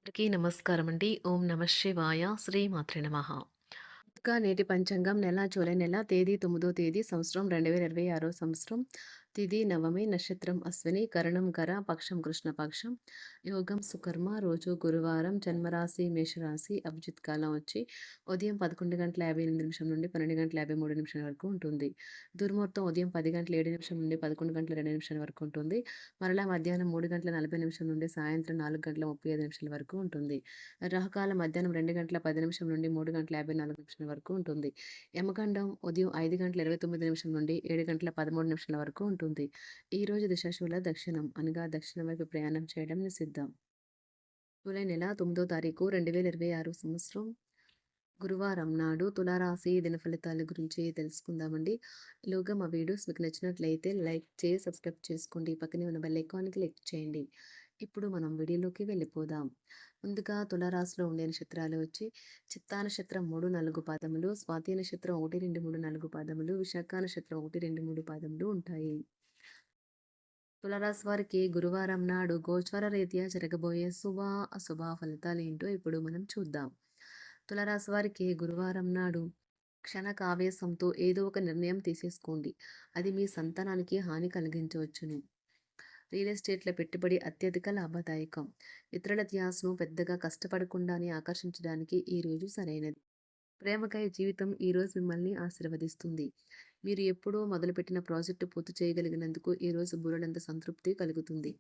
అందరికీ నమస్కారం అండి. ఓం నమః శివాయ. శ్రీమాత్రే నమః. నేటి పంచాంగం జూలై నెల తేదీ 9వ తేదీ సంవత్సరం 2026 సంవత్సరం. తిథి నవమి, నక్షత్రం అశ్విని, కరణం కర, పక్షం కృష్ణపక్షం, యోగం సుకర్మ, రోజు గురువారం, జన్మరాశి మేషరాశి, అభిజిత్ కాలం వచ్చి ఉదయం 11:58 నుండి 12:53 వరకు ఉంటుంది. దుర్ముహూర్తం ఉదయం 10:07 నుండి 11:02 వరకు ఉంటుంది. మరలా మధ్యాహ్నం 3:40 నుండి సాయంత్రం 4:35 వరకు ఉంటుంది. రాహుకాలం మధ్యాహ్నం 2:10 నుండి 3:54 వరకు ఉంటుంది. యమగండం ఉదయం 5:29 నుండి 7:13 వరకు ఉంటుంది. ఈ రోజు దిశాశూల దక్షిణం అనగా దక్షిణం వైపు ప్రయాణం చేయడం నిషిద్ధం. జూలై నెల 9వ తారీఖు 2026 సంవత్సరం గురువారం నాడు తులారాశి దిన ఫలితాల గురించి తెలుసుకుందామండి. ఈలోగా మా వీడియోస్ మీకు నచ్చినట్లయితే లైక్ చేసి సబ్స్క్రైబ్ చేసుకోండి. పక్కనే ఉన్న బెల్ ఐకాన్‌కి క్లిక్ చేయండి. ఇప్పుడు మనం వీడియోలోకి వెళ్ళిపోదాం. ముందుగా తులారాశిలో ఉండే నక్షత్రాలు వచ్చి చిత్తా నక్షత్రం 3, 4 పాదములు, స్వాతి నక్షత్రం 1, 2, 3, 4 పాదములు, విశాఖ నక్షత్రం 1, 2, 3 పాదములు ఉంటాయి. తులారాశి వారికి గురువారం నాడు గోచార రీత్యా జరగబోయే శుభ, అశుభ ఫలితాలు ఏంటో ఇప్పుడు మనం చూద్దాం. తులారాశి వారికి గురువారం నాడు క్షణకావేశంతో ఏదో ఒక నిర్ణయం తీసేసుకోండి. అది మీ సంతానానికి హాని కలిగించవచ్చును. రియల్ ఎస్టేట్‌లో పెట్టుబడి అత్యధిక లాభదాయకం. ఇతరుల ధ్యాసను పెద్దగా కష్టపడకుండానే ఆకర్షించడానికి ఈ రోజు సరైనది. ప్రేమకై జీవితం ఈరోజు మిమ్మల్ని ఆశీర్వదిస్తుంది. మీరు ఎప్పుడో మొదలుపెట్టిన ప్రాజెక్టు పూర్తి చేయగలిగినందుకు ఈరోజు బుర్రడంత సంతృప్తి కలుగుతుంది.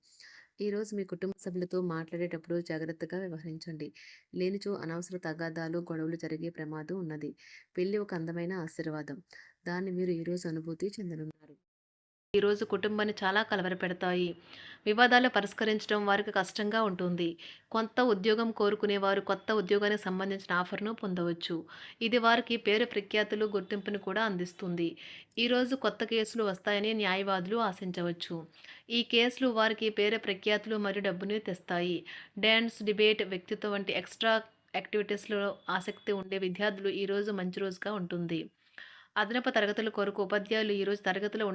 ఈరోజు మీ కుటుంబ సభ్యులతో మాట్లాడేటప్పుడు జాగ్రత్తగా వ్యవహరించండి. లేనిచో అనవసర తగాదాలు, గొడవలు జరిగే ప్రమాదం ఉన్నది. పెళ్లి ఒక అందమైన ఆశీర్వాదం. దాన్ని మీరు ఈరోజు అనుభూతి చెందనున్నారు. ఈరోజు కుటుంబాన్ని చాలా కలవరపెడతాయి. వివాదాలు పరిష్కరించడం వారికి కష్టంగా ఉంటుంది. కొత్త ఉద్యోగం కోరుకునేవారు కొత్త ఉద్యోగానికి సంబంధించిన ఆఫర్‌ను పొందవచ్చు. ఇది వారికి పేరు ప్రఖ్యాతులు, గుర్తింపును కూడా అందిస్తుంది. ఈరోజు కొత్త కేసులు వస్తాయని న్యాయవాదులు ఆశించవచ్చు. ఈ కేసులు వారికి పేరు ప్రఖ్యాతులు మరియు డబ్బుని తెస్తాయి. డాన్స్, డిబేట్, వ్యక్తిత్వం వంటి ఎక్స్‌ట్రా యాక్టివిటీస్‌లో ఆసక్తి ఉండే విద్యార్థులు ఈరోజు మంచి రోజుగా ఉంటుంది. అదనపు తరగతుల కొరకు ఉపాధ్యాయులు ఈరోజు తరగతిలో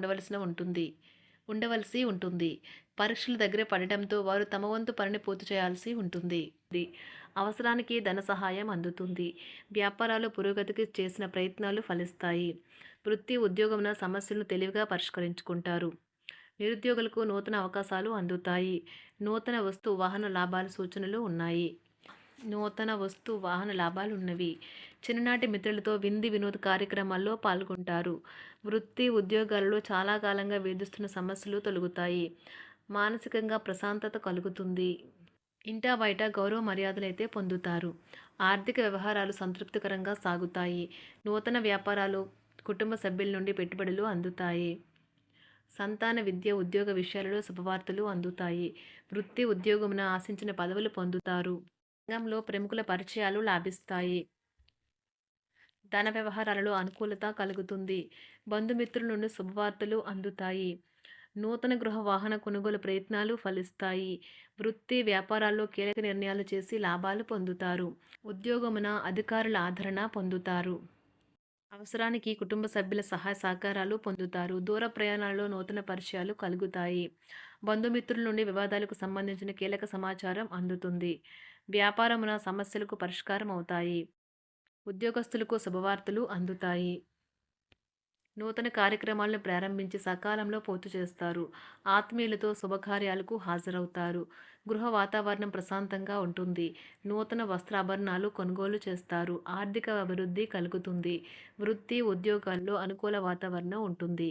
ఉండవలసి ఉంటుంది. పరీక్షలు దగ్గర పడటంతో వారు తమ వంతు పనిని పూర్తి చేయాల్సి ఉంటుంది. అవసరానికి ధన సహాయం అందుతుంది. వ్యాపారాలు పురోగతికి చేసిన ప్రయత్నాలు ఫలిస్తాయి. వృత్తి, ఉద్యోగమున సమస్యలను తెలివిగా పరిష్కరించుకుంటారు. నిరుద్యోగులకు నూతన అవకాశాలు అందుతాయి. నూతన వస్తు వాహన లాభాల సూచనలు ఉన్నాయి. నూతన వస్తు వాహన లాభాలున్నవి. చిన్ననాటి మిత్రులతో విందు వినోద కార్యక్రమాల్లో పాల్గొంటారు. వృత్తి, ఉద్యోగాలలో చాలా కాలంగా వేధిస్తున్న సమస్యలు తొలగుతాయి. మానసికంగా ప్రశాంతత కలుగుతుంది. ఇంటా బయట గౌరవ మర్యాదలైతే పొందుతారు. ఆర్థిక వ్యవహారాలు సంతృప్తికరంగా సాగుతాయి. నూతన వ్యాపారాలు, కుటుంబ సభ్యుల నుండి పెట్టుబడులు అందుతాయి. సంతాన విద్య, ఉద్యోగ విషయాలలో శుభవార్తలు అందుతాయి. వృత్తి, ఉద్యోగమున ఆశించిన పదవులు పొందుతారు. రంగంలో ప్రముఖుల పరిచయాలు లాభిస్తాయి. ధన వ్యవహారాలలో అనుకూలత కలుగుతుంది. బంధుమిత్రుల నుండి శుభవార్తలు అందుతాయి. నూతన గృహ వాహన కొనుగోలు ప్రయత్నాలు ఫలిస్తాయి. వృత్తి, వ్యాపారాల్లో కీలక నిర్ణయాలు చేసి లాభాలు పొందుతారు. ఉద్యోగమున అధికారుల ఆదరణ పొందుతారు. అవసరానికి కుటుంబ సభ్యుల సహాయ సహకారాలు పొందుతారు. దూర ప్రయాణాలలో నూతన పరిచయాలు కలుగుతాయి. బంధుమిత్రుల నుండి వివాదాలకు సంబంధించిన కీలక సమాచారం అందుతుంది. వ్యాపారమున సమస్యలకు పరిష్కారం అవుతాయి. ఉద్యోగస్తులకు శుభవార్తలు అందుతాయి. నూతన కార్యక్రమాలను ప్రారంభించి సకాలంలో పూర్తి చేస్తారు. ఆత్మీయులతో శుభకార్యాలకు హాజరవుతారు. గృహ వాతావరణం ప్రశాంతంగా ఉంటుంది. నూతన వస్త్రాభరణాలు కొనుగోలు చేస్తారు. ఆర్థిక అభివృద్ధి కలుగుతుంది. వృత్తి, ఉద్యోగాల్లో అనుకూల వాతావరణం ఉంటుంది.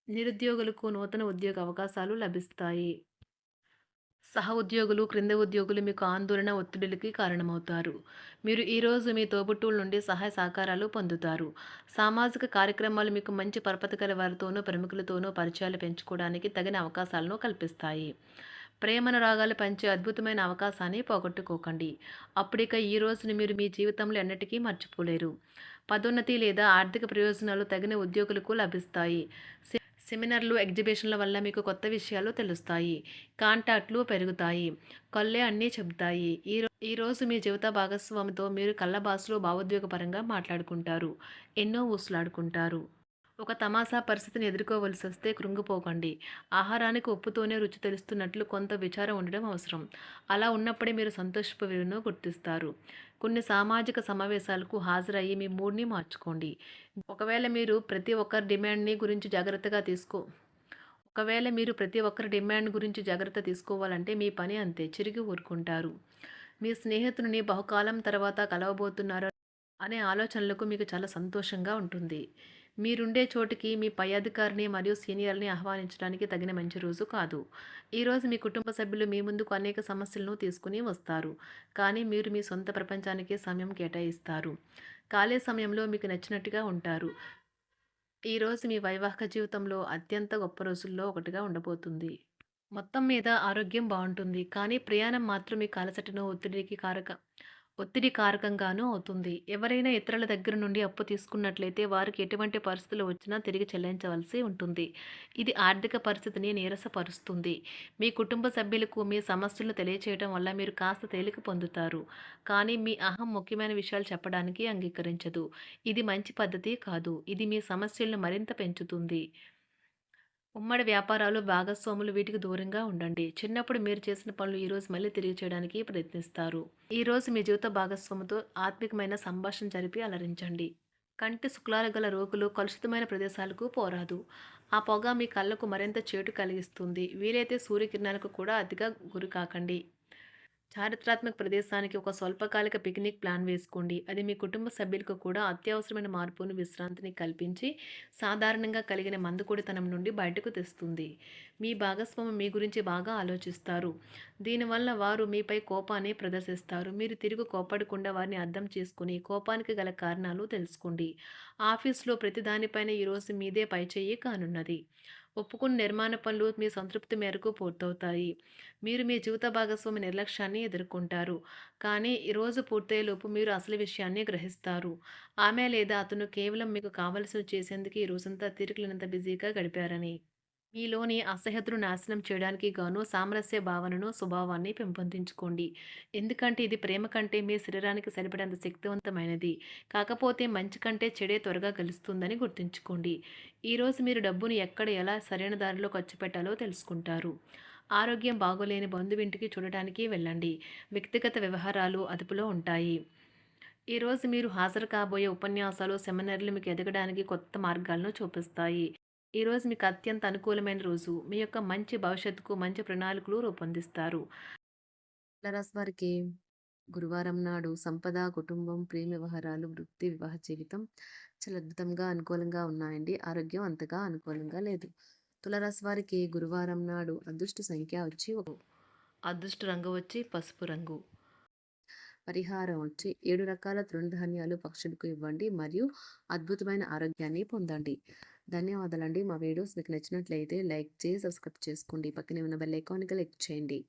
నిరుద్యోగులకు నూతన ఉద్యోగ అవకాశాలు లభిస్తాయి. సహ ఉద్యోగులు, క్రింద ఉద్యోగులు మీకు ఆందోళన, ఒత్తిడిలకి కారణమవుతారు. మీరు ఈరోజు మీ తోబుట్టువుల నుండి సహాయ సహకారాలు పొందుతారు. సామాజిక కార్యక్రమాలు మీకు మంచి పరపతి గల వారితోనూ, ప్రముఖులతోనూ పరిచయాలు పెంచుకోవడానికి తగిన అవకాశాలను కల్పిస్తాయి. ప్రేమానురాగాలు పంచే అద్భుతమైన అవకాశాన్ని పోగొట్టుకోకండి. అప్పుడిక ఈ రోజుని మీరు మీ జీవితంలో ఎన్నటికీ మర్చిపోలేరు. పదోన్నతి లేదా ఆర్థిక ప్రయోజనాలు తగిన ఉద్యోగులకు లభిస్తాయి. సెమినార్లు, ఎగ్జిబిషన్ల వల్ల మీకు కొత్త విషయాలు తెలుస్తాయి. కాంటాక్ట్లు పెరుగుతాయి. కళ్ళే అన్నీ చెబుతాయి. ఈరోజు మీ జీవిత భాగస్వామితో మీరు కళ్ళ భాషలో భావోద్వేగపరంగా మాట్లాడుకుంటారు. ఎన్నో ఊసులాడుకుంటారు. ఒక తమాషా పరిస్థితిని ఎదుర్కోవలసి వస్తే కృంగిపోకండి. ఆహారానికి ఉప్పుతోనే రుచి తెలుస్తున్నట్లు కొంత విచారం ఉండడం అవసరం. అలా ఉన్నప్పుడే మీరు సంతోషపు విలువను గుర్తిస్తారు. కొన్ని సామాజిక సమావేశాలకు హాజరయ్యి మీ మూడ్‌ని మార్చుకోండి. ఒకవేళ మీరు ప్రతి ఒక్కరి డిమాండ్‌ని గురించి జాగ్రత్తగా తీసుకో ఒకవేళ మీరు ప్రతి ఒక్కరి డిమాండ్ గురించి జాగ్రత్త తీసుకోవాలంటే మీ పని అంతే. చిరిగి ఊరుకుంటారు. మీ స్నేహితుడిని బహుకాలం తర్వాత కలవబోతున్నారు అనే ఆలోచనలకు మీకు చాలా సంతోషంగా ఉంటుంది. మీరుండే చోటికి మీ పై అధికారిని మరియు సీనియర్‌ని ఆహ్వానించడానికి తగిన మంచి రోజు కాదు. ఈరోజు మీ కుటుంబ సభ్యులు మీ ముందుకు అనేక సమస్యలను తీసుకుని వస్తారు. కానీ మీరు మీ సొంత ప్రపంచానికే సమయం కేటాయిస్తారు. ఖాళీ సమయంలో మీకు నచ్చినట్టుగా ఉంటారు. ఈరోజు మీ వైవాహిక జీవితంలో అత్యంత గొప్ప రోజుల్లో ఒకటిగా ఉండబోతుంది. మొత్తం మీద ఆరోగ్యం బావుంటుంది. కానీ ప్రయాణం మాత్రం మీకు అలసటను, ఒత్తిడి కారకంగానూ అవుతుంది. ఎవరైనా ఇతరుల దగ్గర నుండి అప్పు తీసుకున్నట్లయితే వారికి ఎటువంటి పరిస్థితులు వచ్చినా తిరిగి చెల్లించవలసి ఉంటుంది. ఇది ఆర్థిక పరిస్థితిని నీరసపరుస్తుంది. మీ కుటుంబ సభ్యులకు మీ సమస్యలను తెలియచేయడం వల్ల మీరు కాస్త తేలిక పొందుతారు. కానీ మీ అహం ముఖ్యమైన విషయాలు చెప్పడానికి అంగీకరించదు. ఇది మంచి పద్ధతి కాదు. ఇది మీ సమస్యలను మరింత పెంచుతుంది. ఉమ్మడి వ్యాపారాలు, భాగస్వాములు వీటికి దూరంగా ఉండండి. చిన్నప్పుడు మీరు చేసిన పనులు ఈరోజు మళ్ళీ తిరిగి చేయడానికి ప్రయత్నిస్తారు. ఈరోజు మీ జీవిత భాగస్వామితో ఆత్మికమైన సంభాషణ జరిపి అలరించండి. కంటి శుక్లాలు గల రోగులు కలుషితమైన ప్రదేశాలకు పోరాదు. ఆ పొగ మీ కళ్ళకు మరింత చేటు కలిగిస్తుంది. వీలైతే సూర్యకిరణాలకు కూడా అతిగా గురికాకండి. చారిత్రాత్మక ప్రదేశానికి ఒక స్వల్పకాలిక పిక్నిక్ ప్లాన్ వేసుకోండి. అది మీ కుటుంబ సభ్యులకు కూడా అత్యవసరమైన మార్పును, విశ్రాంతిని కల్పించి సాధారణంగా కలిగిన మందుకొడితనం నుండి బయటకు తెస్తుంది. మీ భాగస్వామి మీ గురించి బాగా ఆలోచిస్తారు. దీనివల్ల వారు మీపై కోపాన్ని ప్రదర్శిస్తారు. మీరు తిరిగి కోప్పడకుండా వారిని అర్థం చేసుకుని కోపానికి గల కారణాలు తెలుసుకోండి. ఆఫీస్‌లో ప్రతి దానిపైన ఈరోజు మీదే పైచేయి కానున్నది. ఒప్పుకున్న నిర్మాణ పనులు మీ సంతృప్తి మేరకు పూర్తవుతాయి. మీరు మీ జీవిత భాగస్వామి నిర్లక్ష్యాన్ని ఎదుర్కొంటారు. కానీ ఈ రోజు పూర్తయ్యేలోపు మీరు అసలు విషయాన్ని గ్రహిస్తారు. ఆమె లేదా అతను కేవలం మీకు కావలసినవి చేసేందుకు ఈ రోజంతా తీరికలేనంత బిజీగా గడిపారని. మీలోని అసహ్యతను నాశనం చేయడానికి గాను సామరస్య భావనను, స్వభావాన్ని పెంపొందించుకోండి. ఎందుకంటే ఇది ప్రేమ కంటే మీ శరీరానికి సరిపడేంత శక్తివంతమైనది. కాకపోతే మంచి కంటే చెడే త్వరగా గెలుస్తుందని గుర్తుంచుకోండి. ఈరోజు మీరు డబ్బును ఎక్కడ, ఎలా సరైన దారిలో ఖర్చు పెట్టాలో తెలుసుకుంటారు. ఆరోగ్యం బాగోలేని బంధువింటికి చూడటానికి వెళ్ళండి. వ్యక్తిగత వ్యవహారాలు అదుపులో ఉంటాయి. ఈరోజు మీరు హాజరు కాబోయే ఉపన్యాసాలు, సెమినార్లు మీకు ఎదగడానికి కొత్త మార్గాలను చూపిస్తాయి. ఈరోజు మీకు అత్యంత అనుకూలమైన రోజు. మీ యొక్క మంచి భవిష్యత్తుకు మంచి ప్రణాళికలు రూపొందిస్తారు. తులారాశి వారికి గురువారం నాడు సంపద, కుటుంబం, ప్రేమ వ్యవహారాలు, వృత్తి, వివాహ జీవితం చాలా అద్భుతంగా అనుకూలంగా ఉన్నాయండి. ఆరోగ్యం అంతగా అనుకూలంగా లేదు. తులారాశి వారికి గురువారం నాడు అదృష్ట సంఖ్య వచ్చి అదృష్ట రంగు వచ్చి పసుపు రంగు. పరిహారం వచ్చి 7 రకాల తృణధాన్యాలు పక్షులకు ఇవ్వండి మరియు అద్భుతమైన ఆరోగ్యాన్ని పొందండి. ధన్యవాదాలండి. మా వీడియోస్ మీకు నచ్చినట్లయితే లైక్ చేసి సబ్స్క్రైబ్ చేసుకోండి. పక్కనే ఉన్న బెల్ ఐకాన్ క్లిక్ చేయండి.